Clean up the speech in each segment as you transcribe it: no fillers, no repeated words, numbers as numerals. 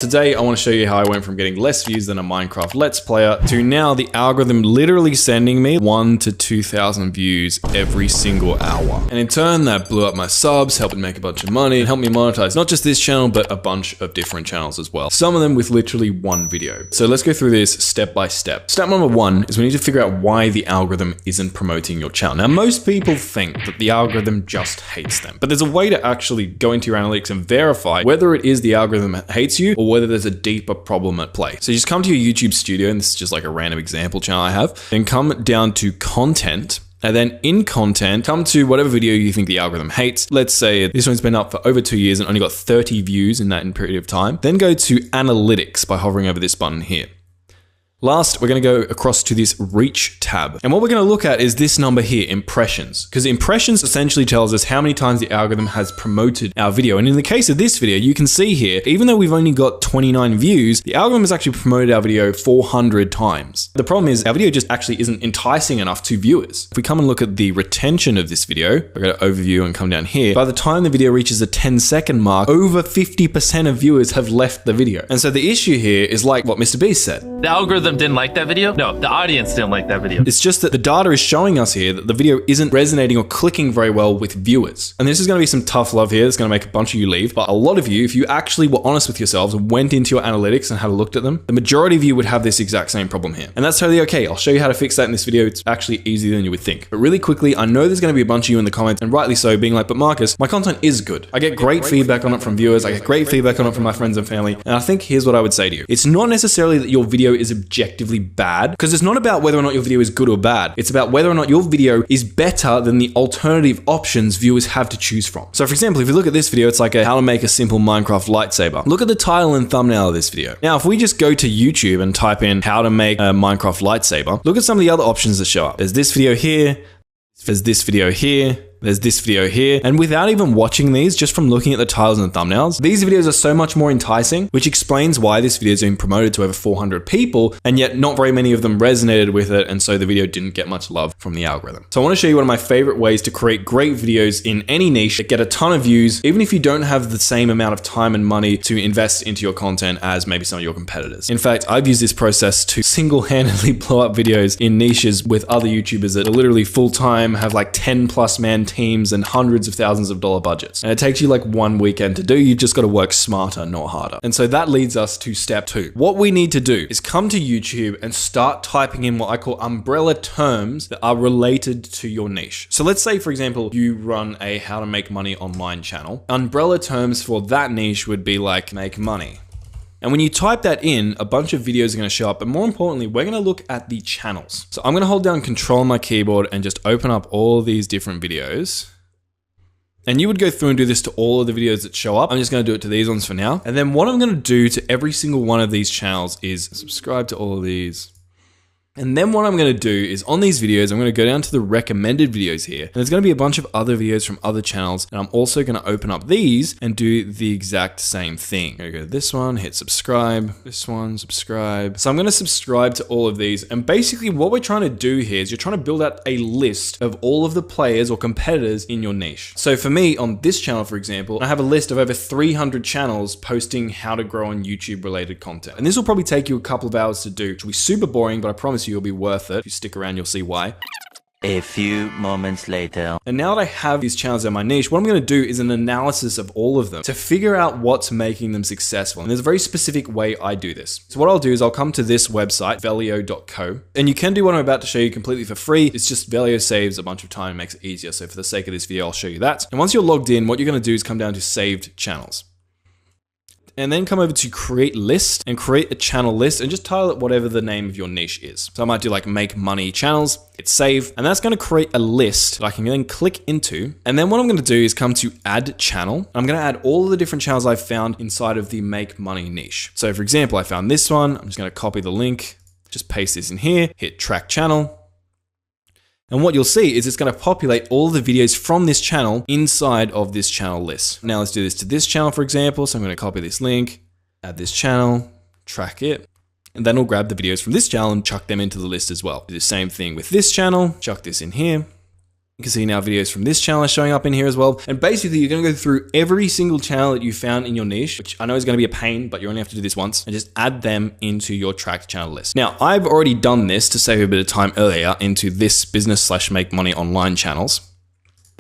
Today, I want to show you how I went from getting less views than a Minecraft Let's Player to now the algorithm literally sending me 1,000 to 2,000 views every single hour. And in turn, that blew up my subs, helped me make a bunch of money, and helped me monetize not just this channel, but a bunch of different channels as well. Some of them with literally one video. So let's go through this step by step. Step number one is we need to figure out why the algorithm isn't promoting your channel. Now, most people think that the algorithm just hates them, but there's a way to actually go into your analytics and verify whether it is the algorithm that hates you or whether there's a deeper problem at play. So you just come to your YouTube studio, and this is just like a random example channel I have, then come down to content. And then in content, come to whatever video you think the algorithm hates. Let's say this one's been up for over 2 years and only got 30 views in that period of time. Then go to analytics by hovering over this button here. Last, we're going to go across to this reach tab. And what we're going to look at is this number here, impressions. Because impressions essentially tells us how many times the algorithm has promoted our video. And in the case of this video, you can see here, even though we've only got 29 views, the algorithm has actually promoted our video 400 times. The problem is our video just actually isn't enticing enough to viewers. If we come and look at the retention of this video, we're going to overview and come down here. By the time the video reaches the 10-second mark, over 50% of viewers have left the video. And so the issue here is like what Mr. Beast said. The algorithm didn't like that video? No, the audience didn't like that video. It's just that the data is showing us here that the video isn't resonating or clicking very well with viewers. And this is going to be some tough love here. It's going to make a bunch of you leave. But a lot of you, if you actually were honest with yourselves and went into your analytics and had a look at them, the majority of you would have this exact same problem here. And that's totally okay. I'll show you how to fix that in this video. It's actually easier than you would think. But really quickly, I know there's going to be a bunch of you in the comments, and rightly so, being like, but Marcus, my content is good. I get great feedback on it from viewers. I get great feedback on it from my friends and family. And I think here's what I would say to you. It's not necessarily that your video is objectively bad, because it's not about whether or not your video is good or bad. It's about whether or not your video is better than the alternative options viewers have to choose from. So for example, if you look at this video, it's like how to make a simple Minecraft lightsaber. Look at the title and thumbnail of this video. Now, if we just go to YouTube and type in how to make a Minecraft lightsaber, look at some of the other options that show up. There's this video here, there's this video here, there's this video here, and without even watching these, just from looking at the titles and the thumbnails, these videos are so much more enticing, which explains why this video is being promoted to over 400 people, and yet not very many of them resonated with it, and so the video didn't get much love from the algorithm. So I want to show you one of my favorite ways to create great videos in any niche that get a ton of views, even if you don't have the same amount of time and money to invest into your content as maybe some of your competitors. In fact, I've used this process to single-handedly blow up videos in niches with other YouTubers that are literally full-time, have like 10+ man teams and hundreds of thousands of dollar budgets. And it takes you like one weekend to do. You've just got to work smarter, not harder. And so that leads us to step two. What we need to do is come to YouTube and start typing in what I call umbrella terms that are related to your niche. So let's say, for example, you run a how to make money online channel. Umbrella terms for that niche would be like make money. And when you type that in, a bunch of videos are going to show up, but more importantly, we're going to look at the channels. So I'm going to hold down Control on my keyboard and just open up all these different videos. And you would go through and do this to all of the videos that show up. I'm just going to do it to these ones for now. And then what I'm going to do to every single one of these channels is subscribe to all of these. And then what I'm going to do is on these videos, I'm going to go down to the recommended videos here. And there's going to be a bunch of other videos from other channels. And I'm also going to open up these and do the exact same thing. I'm going to go to this one, hit subscribe, this one, subscribe. So I'm going to subscribe to all of these. And basically what we're trying to do here is you're trying to build out a list of all of the players or competitors in your niche. So for me on this channel, for example, I have a list of over 300 channels posting how to grow on YouTube related content. And this will probably take you a couple of hours to do, which will be super boring, but I promise you'll be worth it. If you stick around, you'll see why. A few moments later. And now that I have these channels in my niche, what I'm going to do is an analysis of all of them to figure out what's making them successful. And there's a very specific way I do this. So what I'll do is I'll come to this website, velio.co, and you can do what I'm about to show you completely for free. It's just Velio saves a bunch of time and makes it easier. So for the sake of this video, I'll show you that. And once you're logged in, what you're going to do is come down to saved channels. And then come over to create list and create a channel list and just title it whatever the name of your niche is. So I might do like make money channels, hit save, and that's going to create a list that I can then click into. And then what I'm going to do is come to add channel. I'm going to add all of the different channels I've found inside of the make money niche. So for example, I found this one. I'm just going to copy the link, just paste this in here, hit track channel. And what you'll see is it's going to populate all the videos from this channel inside of this channel list. Now let's do this to this channel, for example. So I'm going to copy this link, add this channel, track it, and then we'll grab the videos from this channel and chuck them into the list as well. Do the same thing with this channel, chuck this in here. You can see now videos from this channel are showing up in here as well. And basically you're going to go through every single channel that you found in your niche, which I know is going to be a pain, but you only have to do this once, and just add them into your tracked channel list. Now, I've already done this to save a bit of time earlier into this business/make money online channels.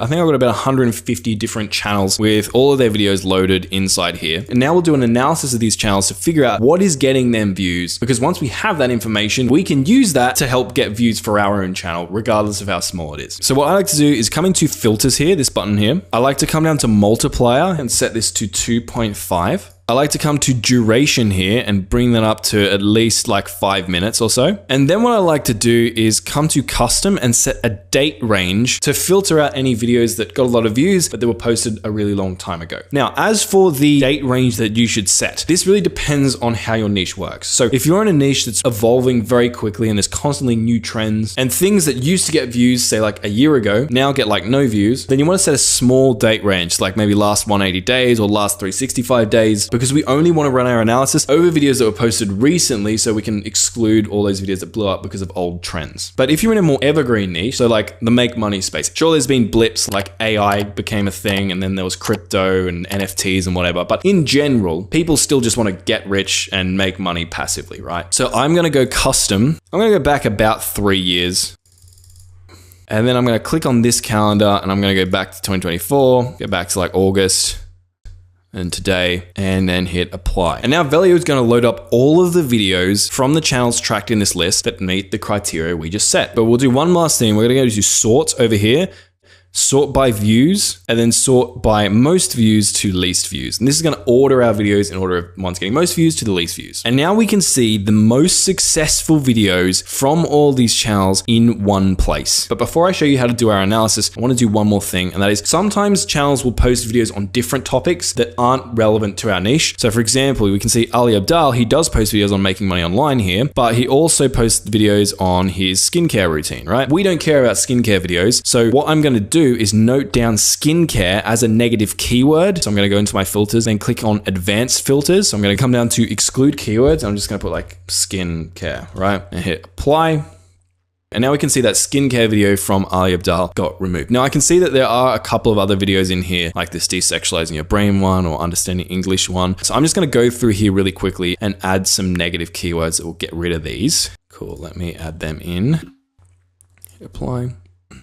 I think I've got about 150 different channels with all of their videos loaded inside here. And now we'll do an analysis of these channels to figure out what is getting them views. Because once we have that information, we can use that to help get views for our own channel, regardless of how small it is. So what I like to do is come into filters here, this button here. I like to come down to multiplier and set this to 2.5. I like to come to duration here and bring that up to at least like 5 minutes or so. And then what I like to do is come to custom and set a date range to filter out any videos that got a lot of views, but they were posted a really long time ago. Now, as for the date range that you should set, this really depends on how your niche works. So if you're in a niche that's evolving very quickly and there's constantly new trends and things that used to get views, say like a year ago, now get like no views, then you want to set a small date range, like maybe last 180 days or last 365 days, because we only want to run our analysis over videos that were posted recently so we can exclude all those videos that blew up because of old trends. But if you're in a more evergreen niche, so like the make money space, sure there's been blips like AI became a thing and then there was crypto and NFTs and whatever. But in general, people still just want to get rich and make money passively, right? So I'm going to go custom. I'm going to go back about 3 years. And then I'm going to click on this calendar and I'm going to go back to 2024, go back to like August and today, and then hit apply. And now Velio is going to load up all of the videos from the channels tracked in this list that meet the criteria we just set. But we'll do one last thing. We're going to go to sort over here, sort by views, and then sort by most views to least views. And this is going to order our videos in order of one's getting most views to the least views. And now we can see the most successful videos from all these channels in one place. But before I show you how to do our analysis, I want to do one more thing. And that is sometimes channels will post videos on different topics that aren't relevant to our niche. So for example, we can see Ali Abdal, he does post videos on making money online here, but he also posts videos on his skincare routine, right? We don't care about skincare videos. So what I'm going to do is note down skincare as a negative keyword. So I'm going to go into my filters and click on advanced filters. So I'm going to come down to exclude keywords. I'm just going to put like skincare, right? And hit apply. And now we can see that skincare video from Ali Abdal got removed. Now I can see that there are a couple of other videos in here, like this desexualizing your brain one or understanding English one. So I'm just going to go through here really quickly and add some negative keywords that will get rid of these. Cool. Let me add them in. Hit apply.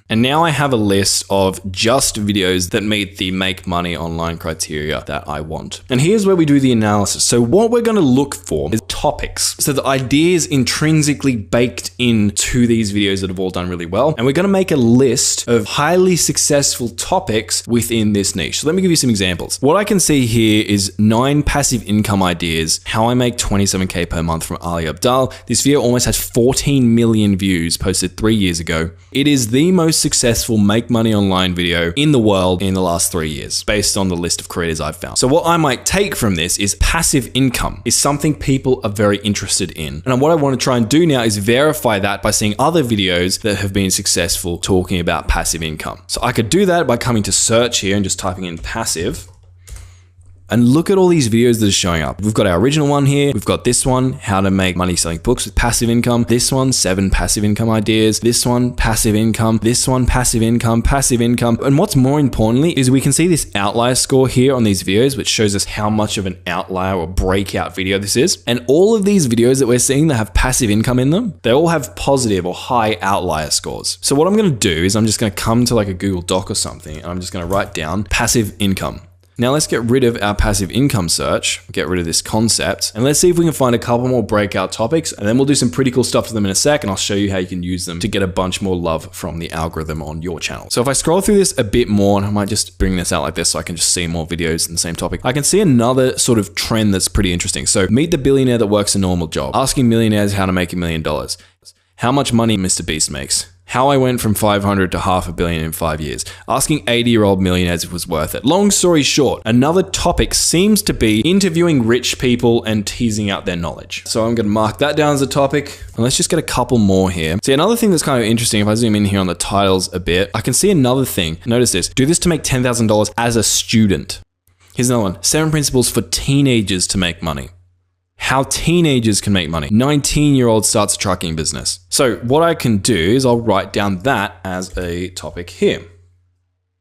And now I have a list of just videos that meet the make money online criteria that I want. And here's where we do the analysis. So what we're going to look for is topics. So the ideas intrinsically baked into these videos that have all done really well. And we're going to make a list of highly successful topics within this niche. So let me give you some examples. What I can see here is 9 passive income ideas, how I make 27K per month from Ali Abdal. This video almost has 14 million views posted 3 years ago. It is the most successful make money online video in the world in the last 3 years, based on the list of creators I've found. So what I might take from this is passive income is something people are very interested in. And what I want to try and do now is verify that by seeing other videos that have been successful talking about passive income. So I could do that by coming to search here and just typing in passive. And look at all these videos that are showing up. We've got our original one here. We've got this one, how to make money selling books with passive income. This one, 7 passive income ideas. This one, passive income. This one, passive income, passive income. And what's more importantly is we can see this outlier score here on these videos, which shows us how much of an outlier or breakout video this is. And all of these videos that we're seeing that have passive income in them, they all have positive or high outlier scores. So what I'm going to do is I'm just going to come to like a Google Doc or something, and I'm just going to write down passive income. Now let's get rid of our passive income search, get rid of this concept, and let's see if we can find a couple more breakout topics, and then we'll do some pretty cool stuff to them in a sec, and I'll show you how you can use them to get a bunch more love from the algorithm on your channel. So if I scroll through this a bit more, and I might just bring this out like this so I can just see more videos in the same topic, I can see another sort of trend that's pretty interesting. So meet the billionaire that works a normal job, asking millionaires how to make $1 million, how much money Mr. Beast makes, how I went from 500 to $500 million in 5 years, asking 80-year-old millionaires if it was worth it. Long story short, another topic seems to be interviewing rich people and teasing out their knowledge. So I'm going to mark that down as a topic, and let's just get a couple more here. See, another thing that's kind of interesting, if I zoom in here on the titles a bit, I can see another thing. Notice this, do this to make $10,000 as a student. Here's another one, 7 principles for teenagers to make money. how teenagers can make money. 19-year-old starts a trucking business. So what I can do is I'll write down that as a topic here.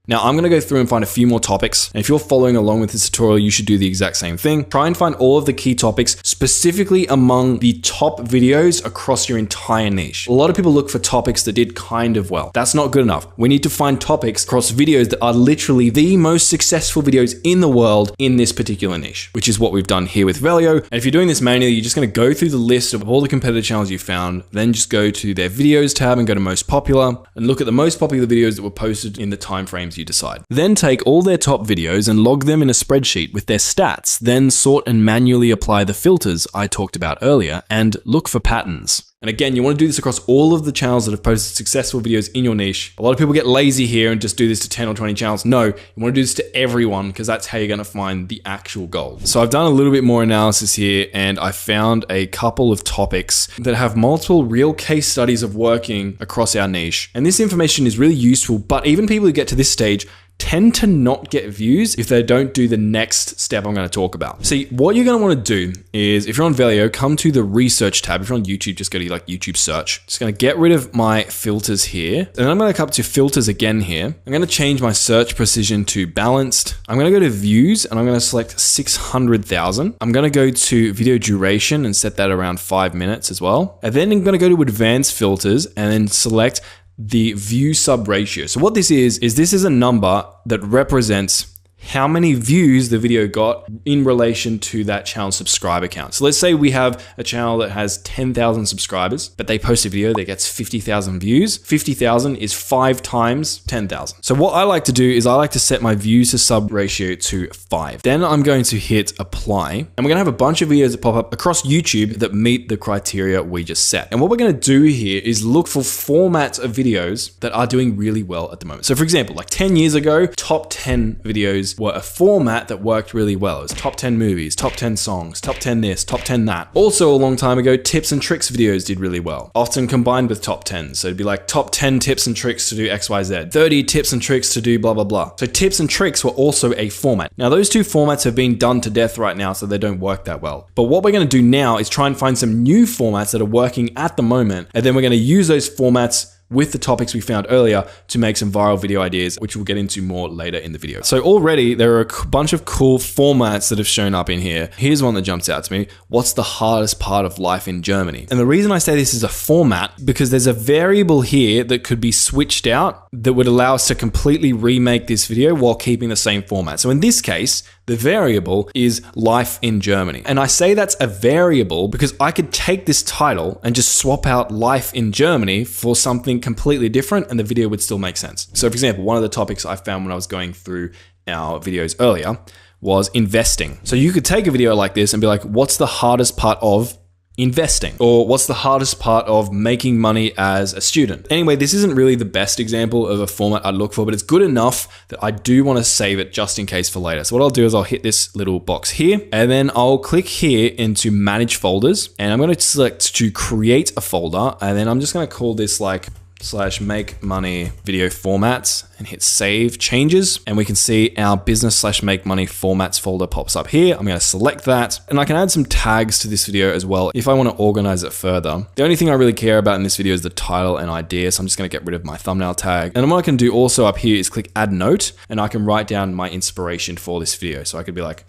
Now I'm going to go through and find a few more topics. And if you're following along with this tutorial, you should do the exact same thing. Try and find all of the key topics, specifically among the top videos across your entire niche. A lot of people look for topics that did kind of well. That's not good enough. We need to find topics across videos that are literally the most successful videos in the world in this particular niche, which is what we've done here with Velio. And if you're doing this manually, you're just going to go through the list of all the competitor channels you found, then just go to their videos tab and go to most popular and look at the most popular videos that were posted in the timeframes you decide. Then take all their top videos and log them in a spreadsheet with their stats, then sort and manually apply the filters I talked about earlier and look for patterns. And again, you want to do this across all of the channels that have posted successful videos in your niche. A lot of people get lazy here and just do this to 10 or 20 channels. No, you want to do this to everyone because that's how you're going to find the actual gold. So I've done a little bit more analysis here and I found a couple of topics that have multiple real case studies of working across our niche. And this information is really useful, but even people who get to this stage tend to not get views if they don't do the next step I'm going to talk about. See, what you're going to want to do is, if you're on Velio, come to the research tab. If you're on YouTube, just go to like YouTube search. Just going to get rid of my filters here. And then I'm going to come to filters again here. I'm going to change my search precision to balanced. I'm going to go to views and I'm going to select 600,000. I'm going to go to video duration and set that around 5 minutes as well. And then I'm going to go to advanced filters and then select the view sub ratio. So what this is this is a number that represents how many views the video got in relation to that channel's subscriber count. So let's say we have a channel that has 10,000 subscribers, but they post a video that gets 50,000 views. 50,000 is 5 times 10,000. So what I like to do is I like to set my views to sub ratio to 5. Then I'm going to hit apply, and we're gonna have a bunch of videos that pop up across YouTube that meet the criteria we just set. And what we're gonna do here is look for formats of videos that are doing really well at the moment. So for example, like 10 years ago, top 10 videos were a format that worked really well. It was top 10 movies, top 10 songs, top 10 this, top 10 that. Also a long time ago, tips and tricks videos did really well, often combined with top 10. So it'd be like top 10 tips and tricks to do XYZ, 30 tips and tricks to do blah, blah, blah. So tips and tricks were also a format. Now those two formats have been done to death right now, so they don't work that well. But what we're gonna do now is try and find some new formats that are working at the moment, and then we're gonna use those formats with the topics we found earlier to make some viral video ideas, which we'll get into more later in the video. So already there are a bunch of cool formats that have shown up in here. Here's one that jumps out to me. What's the hardest part of life in Germany? And the reason I say this is a format, because there's a variable here that could be switched out that would allow us to completely remake this video while keeping the same format. So in this case, the variable is life in Germany. And I say that's a variable because I could take this title and just swap out life in Germany for something completely different and the video would still make sense. So for example, one of the topics I found when I was going through our videos earlier was investing. So you could take a video like this and be like, what's the hardest part of investing? Or what's the hardest part of making money as a student? Anyway, this isn't really the best example of a format I'd look for, but it's good enough that I do want to save it just in case for later. So what I'll do is I'll hit this little box here, and then I'll click here into manage folders, and I'm going to select to create a folder, and then I'm just going to call this like /make money video formats and hit save changes. And we can see our business /make money formats folder pops up here. I'm going to select that, and I can add some tags to this video as well if I want to organize it further. The only thing I really care about in this video is the title and idea. So I'm just going to get rid of my thumbnail tag. And what I can do also up here is click add note, and I can write down my inspiration for this video. So I could be like,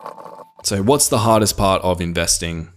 so what's the hardest part of investing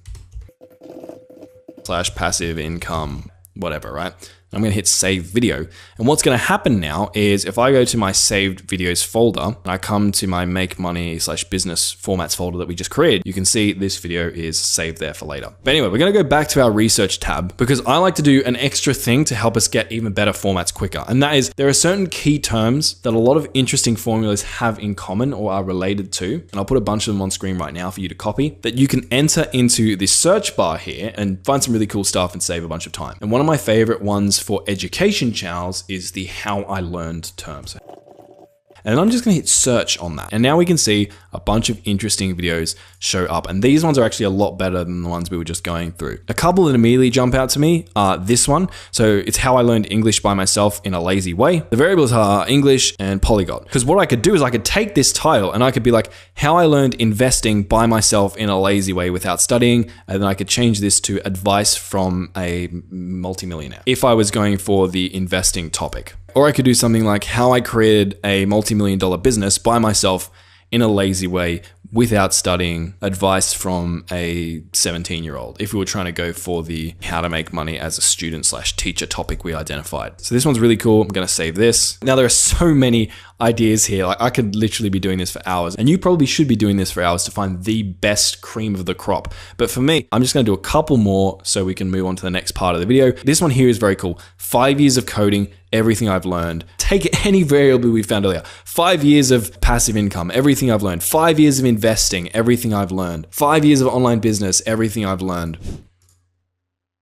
/passive income, whatever, right? I'm going to hit save video. And what's going to happen now is if I go to my saved videos folder and I come to my make money /business formats folder that we just created, you can see this video is saved there for later. But anyway, we're going to go back to our research tab because I like to do an extra thing to help us get even better formats quicker. And that is, there are certain key terms that a lot of interesting formulas have in common or are related to. And I'll put a bunch of them on screen right now for you to copy, that you can enter into this search bar here and find some really cool stuff and save a bunch of time. And one of my favorite ones for education channels is the how I learned terms. And I'm just going to hit search on that. And now we can see a bunch of interesting videos show up. And these ones are actually a lot better than the ones we were just going through. A couple that immediately jump out to me are this one. So it's how I learned English by myself in a lazy way. The variables are English and polyglot. Because what I could do is I could take this title and I could be like, how I learned investing by myself in a lazy way without studying. And then I could change this to advice from a multimillionaire if I was going for the investing topic. Or I could do something like how I created a multi-million-dollar business by myself in a lazy way without studying, advice from a 17-year-old, if we were trying to go for the how to make money as a student/teacher topic we identified. So this one's really cool. I'm going to save this. Now there are so many ideas here. Like I could literally be doing this for hours, and you probably should be doing this for hours to find the best cream of the crop. But for me, I'm just going to do a couple more so we can move on to the next part of the video. This one here is very cool. 5 years of coding, everything I've learned. Take any variable we found earlier. 5 years of passive income, everything I've learned. 5 years of investing, everything I've learned. 5 years of online business, everything I've learned.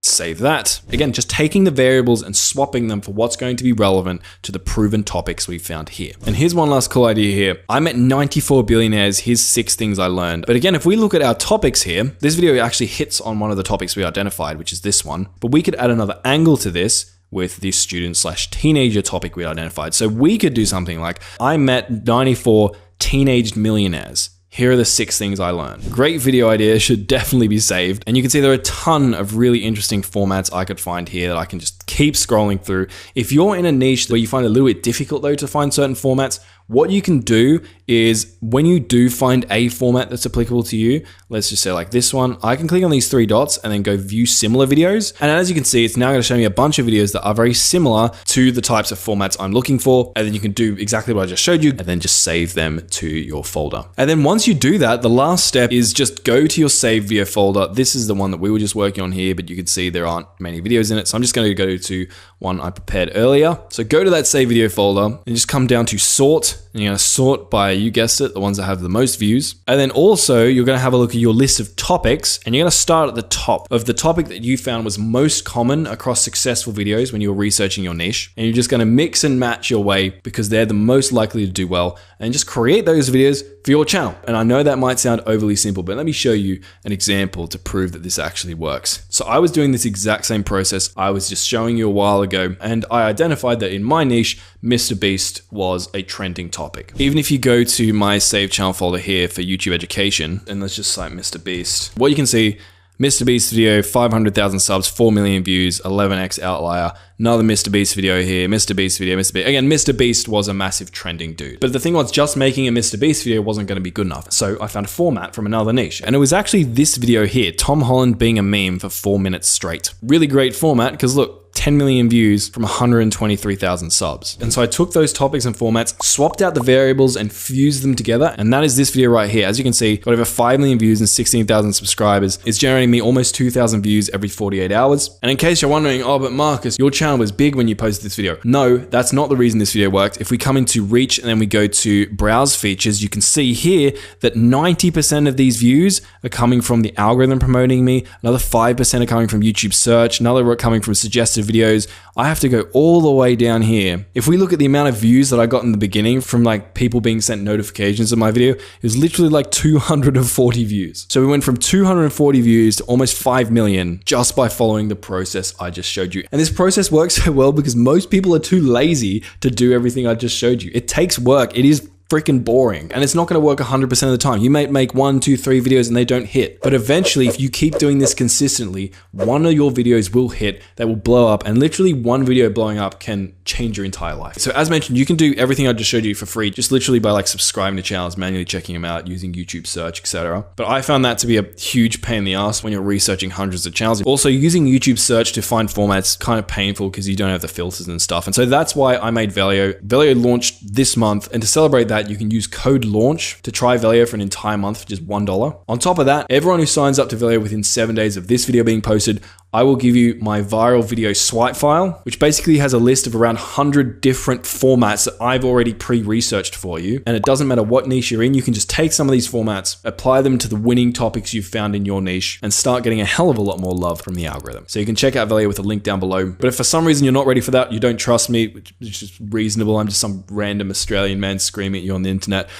Save that. Again, just taking the variables and swapping them for what's going to be relevant to the proven topics we found here. And here's one last cool idea here. I met 94 billionaires. Here's 6 things I learned. But again, if we look at our topics here, this video actually hits on one of the topics we identified, which is this one. But we could add another angle to this with this student/teenager topic we identified. So we could do something like, I met 94 teenage millionaires. Here are the 6 things I learned. Great video idea, should definitely be saved. And you can see there are a ton of really interesting formats I could find here that I can just keep scrolling through. If you're in a niche where you find it a little bit difficult though to find certain formats, what you can do is when you do find a format that's applicable to you, let's just say like this one, I can click on these 3 dots and then go view similar videos. And as you can see, it's now going to show me a bunch of videos that are very similar to the types of formats I'm looking for. And then you can do exactly what I just showed you and then just save them to your folder. And then once you do that, the last step is just go to your saved video folder. This is the one that we were just working on here, but you can see there aren't many videos in it. So I'm just going to go to one I prepared earlier. So go to that saved video folder and just come down to sort. And you're going to sort by, you guessed it, the ones that have the most views. And then also you're going to have a look at your list of topics and you're going to start at the top of the topic that you found was most common across successful videos when you were researching your niche. And you're just going to mix and match your way because they're the most likely to do well and just create those videos for your channel. And I know that might sound overly simple, but let me show you an example to prove that this actually works. So I was doing this exact same process I was just showing you a while ago, and I identified that in my niche, Mr. Beast was a trending topic. Even if you go to my saved channel folder here for YouTube education, and let's just cite Mr. Beast, what you can see, Mr. Beast video, 500,000 subs, 4 million views, 11x outlier. Another Mr. Beast video here, Mr. Beast video, Mr. Beast. Again, Mr. Beast was a massive trending dude. But the thing was, just making a Mr. Beast video wasn't going to be good enough. So I found a format from another niche. And it was actually this video here, Tom Holland being a meme for 4 minutes straight. Really great format because look, 10 million views from 123,000 subs. And so I took those topics and formats, swapped out the variables and fused them together. And that is this video right here. As you can see, got over 5 million views and 16,000 subscribers. It's generating me almost 2,000 views every 48 hours. And in case you're wondering, oh, but Marcus, your channel was big when you posted this video. No, that's not the reason this video worked. If we come into reach and then we go to browse features, you can see here that 90% of these views are coming from the algorithm promoting me. Another 5% are coming from YouTube search. Another are coming from suggested videos. I have to go all the way down here. If we look at the amount of views that I got in the beginning from like people being sent notifications of my video, it was literally like 240 views. So we went from 240 views to almost 5 million just by following the process I just showed you. And this process works so well because most people are too lazy to do everything I just showed you. It takes work. It is freaking boring and it's not going to work 100% of the time. You may make 1, 2, 3 videos and they don't hit, but eventually if you keep doing this consistently, one of your videos will hit, that will blow up, and literally one video blowing up can change your entire life. So as mentioned, you can do everything I just showed you for free, just literally by like subscribing to channels, manually checking them out, using YouTube search, etc. But I found that to be a huge pain in the ass when you're researching hundreds of channels. Also, using YouTube search to find formats kind of painful because you don't have the filters and stuff. And so that's why I made Velio. Velio launched this month, and to celebrate that, you can use code LAUNCH to try Velio for an entire month for just $1. On top of that, everyone who signs up to Velio within 7 days of this video being posted, I will give you my viral video swipe file, which basically has a list of around 100 different formats that I've already pre-researched for you. And it doesn't matter what niche you're in, you can just take some of these formats, apply them to the winning topics you've found in your niche, and start getting a hell of a lot more love from the algorithm. So you can check out Valia with a link down below. But if for some reason you're not ready for that, you don't trust me, which is just reasonable, I'm just some random Australian man screaming at you on the internet,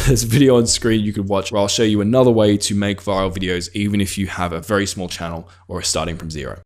there's a video on screen you could watch where I'll show you another way to make viral videos even if you have a very small channel or are starting from zero.